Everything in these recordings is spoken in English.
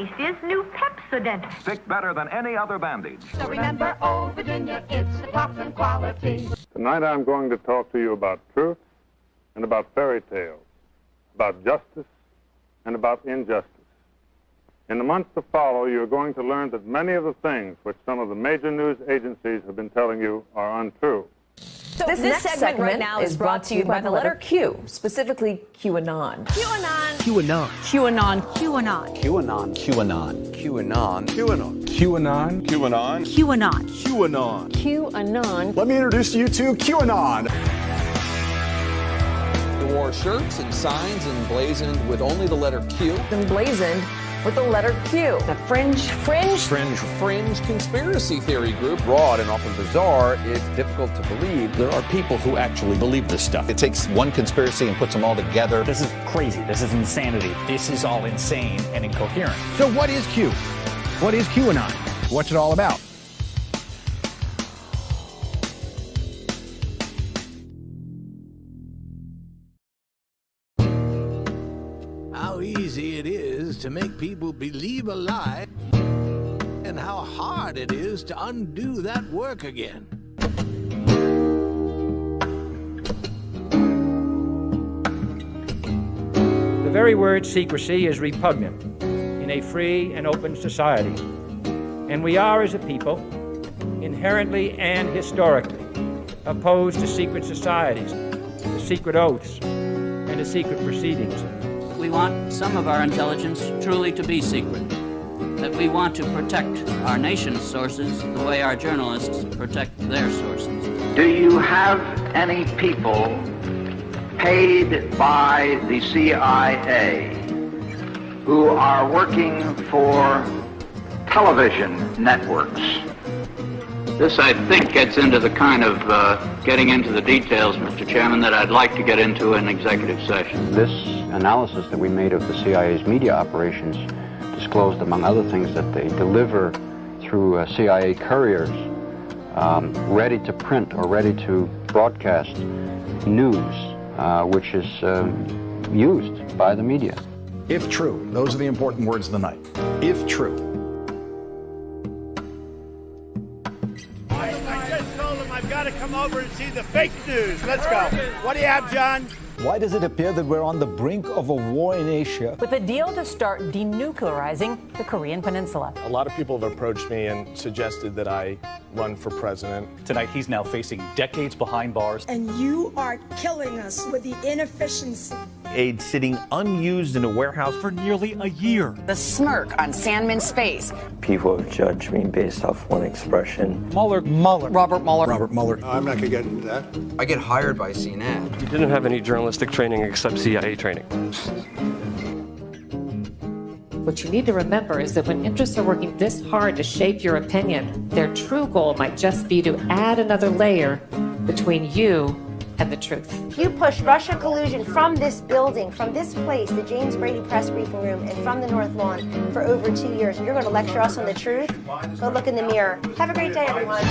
tastiest new Pepsodent. Stick better than any other bandage. So remember, oh, Virginia, it's the top in quality. Tonight I'm going to talk to you about truth and about fairy tales, about justice and about injustice. In the months to follow, you're going to learn that many of the things which some of the major news agencies have been telling you are untrue. So this segment right now is brought to you by the letter Q, specifically QAnon. QAnon. QAnon. QAnon. QAnon. QAnon. QAnon. QAnon. QAnon. QAnon. QAnon. QAnon. QAnon. QAnon. Let me introduce you to QAnon. They wore shirts and signs emblazoned with only the letter Q. Emblazoned with the letter Q. The fringe conspiracy theory group. Broad and often bizarre, it's difficult to believe. There are people who actually believe this stuff. It takes one conspiracy and puts them all together. This is crazy. This is insanity. This is all insane and incoherent. So what is Q? What is QAnon? What's it all about? How easy it is to make people believe a lie, and how hard it is to undo that work again. The very word secrecy is repugnant in a free and open society. And we are, as a people, inherently and historically opposed to secret societies, to secret oaths, and to secret proceedings. We want some of our intelligence truly to be secret, that we want to protect our nation's sources the way our journalists protect their sources. Do you have any people paid by the CIA who are working for television networks? This, I think, gets into the kind of getting into the details, Mr. Chairman, that I'd like to get into in executive session. This analysis that we made of the CIA's media operations disclosed, among other things, that they deliver through CIA couriers ready to print or ready to broadcast news, which is used by the media. If true, those are the important words of the night. If true. I just told him I've got to come over and see the fake news. Let's go. What do you have, John? Why does it appear that we're on the brink of a war in Asia? With a deal to start denuclearizing the Korean Peninsula. A lot of people have approached me and suggested that I run for president. Tonight, he's now facing decades behind bars. And you are killing us with the inefficiency. Aid sitting unused in a warehouse for nearly a year. The smirk on Sandman's face. People have judged me based off one expression. Mueller. Robert Mueller. I'm not going to get into that. I get hired by CNN. You didn't have any journalistic training except CIA training. What you need to remember is that when interests are working this hard to shape your opinion, their true goal might just be to add another layer between you and the truth. You push Russia collusion from this building, from this place, the James Brady press briefing room, and from the North Lawn for over 2 years. You're going to lecture us on the truth? Go look in the mirror. Have a great day, everyone.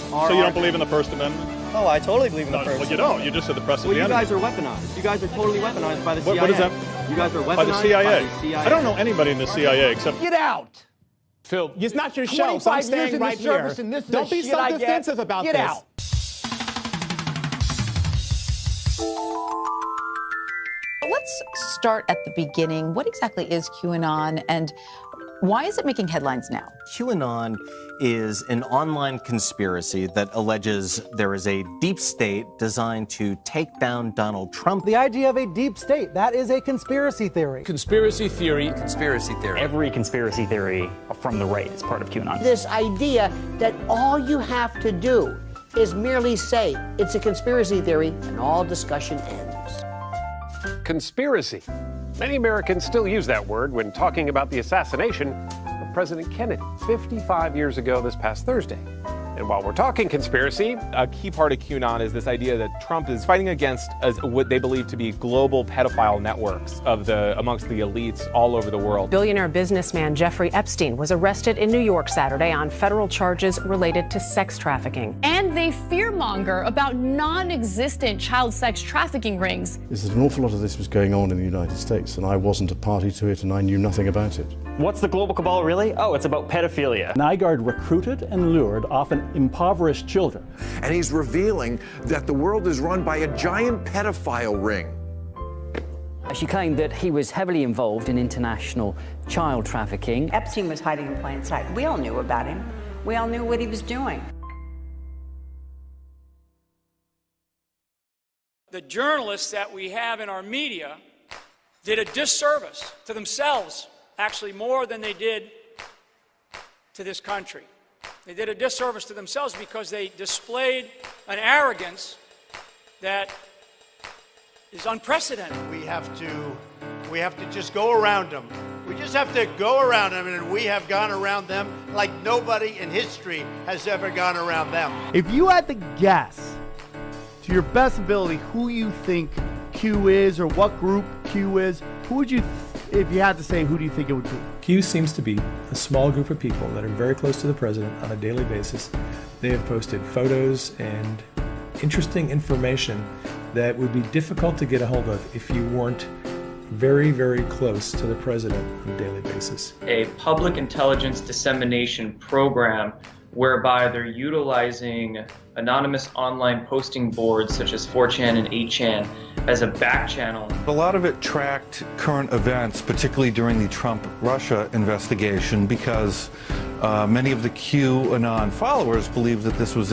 So you don't believe in the First Amendment? Oh, I totally believe in the First Amendment. Well, you don't. You just said the press is the enemy. Well, you guys are weaponized. You guys are totally weaponized by the CIA. What is that? You guys are weaponized by the CIA. By the CIA. I don't know anybody in the CIA except... Get out! Phil, it's not your show, so I'm staying right here. Don't be so defensive about this. Get out. Let's start at the beginning. What exactly is QAnon, and why is it making headlines now? QAnon is an online conspiracy that alleges there is a deep state designed to take down Donald Trump. The idea of a deep state, that is a conspiracy theory. Conspiracy theory. Conspiracy theory. Every conspiracy theory from the right is part of QAnon. This idea that all you have to do is merely say it's a conspiracy theory and all discussion ends. Conspiracy. Many Americans still use that word when talking about the assassination of President Kennedy 55 years ago this past Thursday. And while we're talking conspiracy, a key part of QAnon is this idea that Trump is fighting against what they believe to be global pedophile networks amongst the elites all over the world. Billionaire businessman Jeffrey Epstein was arrested in New York Saturday on federal charges related to sex trafficking. And they fearmonger about non-existent child sex trafficking rings. An awful lot of this was going on in the United States, and I wasn't a party to it, and I knew nothing about it. What's the global cabal really? Oh, it's about pedophilia. Nygaard recruited and lured often impoverished children. And he's revealing that the world is run by a giant pedophile ring. She claimed that he was heavily involved in international child trafficking. Epstein was hiding in plain sight. We all knew about him. We all knew what he was doing. The journalists that we have in our media did a disservice to themselves, actually more than they did to this country. They did a disservice to themselves because they displayed an arrogance that is unprecedented. We have to just go around them. We just have to go around them, and we have gone around them like nobody in history has ever gone around them. If you had to guess, to your best ability, who you think Q is or what group Q is, who would you, if you had to say, who do you think it would be? Q seems to be a small group of people that are very close to the president on a daily basis. They have posted photos and interesting information that would be difficult to get a hold of if you weren't very, very close to the president on a daily basis. A public intelligence dissemination program whereby they're utilizing anonymous online posting boards such as 4chan and 8chan as a back channel. A lot of it tracked current events, particularly during the Trump-Russia investigation, because many of the QAnon followers believed that this was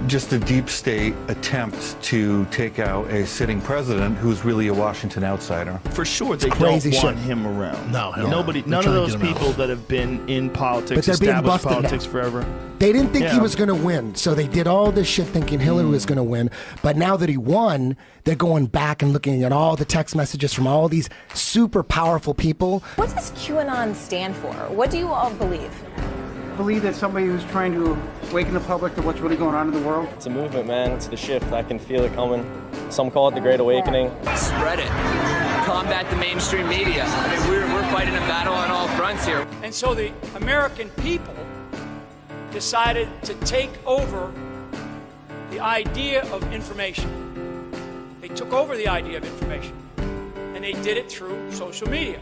just a deep state attempt to take out a sitting president who's really a Washington outsider. For sure, they Crazy don't shit. want him around. No, hell nobody. no. None of those people that have been in politics, But they're being established busted politics now. forever. They didn't think he Yeah. was going to win, so they did all this shit thinking Hillary was going to win. But now that he won, they're going back and looking at all the text messages from all these super powerful people. What does QAnon stand for? What do you all believe? Believe that somebody who's trying to awaken the public to what's really going on in the world? It's a movement, man. It's the shift. I can feel it coming. Some call it the Great Awakening. Spread it. Combat the mainstream media. I mean, we're fighting a battle on all fronts here. And so the American people decided to take over the idea of information. They took over the idea of information, and they did it through social media.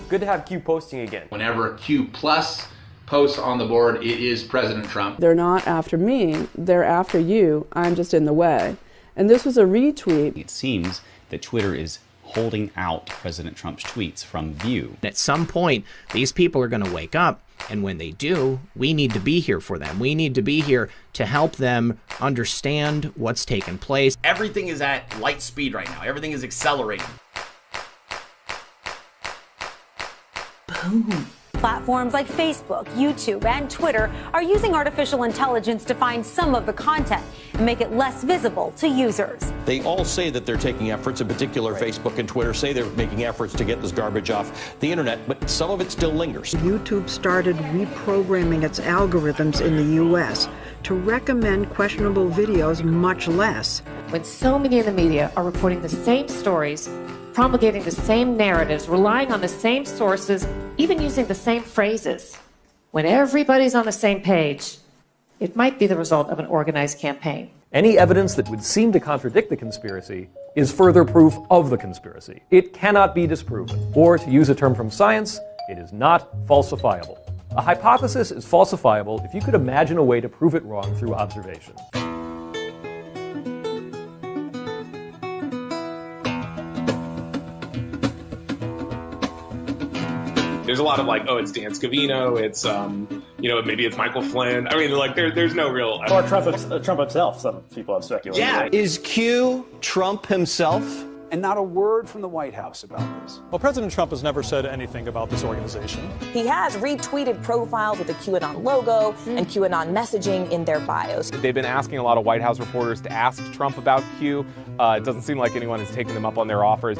Good to have Q posting again. Whenever Q plus posts on the board, it is President Trump. They're not after me, they're after you. I'm just in the way. And this was a retweet. It seems that Twitter is holding out President Trump's tweets from view. At some point, these people are going to wake up, and when they do, we need to be here for them. We need to be here to help them understand what's taken place. Everything is at light speed right now. Everything is accelerating. Boom. Platforms like Facebook, YouTube, and Twitter are using artificial intelligence to find some of the content and make it less visible to users. They all say that they're taking efforts, in particular Facebook and Twitter say they're making efforts to get this garbage off the internet, but some of it still lingers. YouTube started reprogramming its algorithms in the U.S. to recommend questionable videos much less. When so many in the media are reporting the same stories, promulgating the same narratives, relying on the same sources, even using the same phrases, when everybody's on the same page, it might be the result of an organized campaign. Any evidence that would seem to contradict the conspiracy is further proof of the conspiracy. It cannot be disproven, or to use a term from science, it is not falsifiable. A hypothesis is falsifiable if you could imagine a way to prove it wrong through observation. There's a lot of like, oh, it's Dan Scavino, it's maybe it's Michael Flynn. I mean, like there's no real. Or Trump himself. Some people have speculated. Yeah, is Q Trump himself? And not a word from the White House about this. Well, President Trump has never said anything about this organization. He has retweeted profiles with the QAnon logo and QAnon messaging in their bios. They've been asking a lot of White House reporters to ask Trump about Q. It doesn't seem like anyone has taken them up on their offers.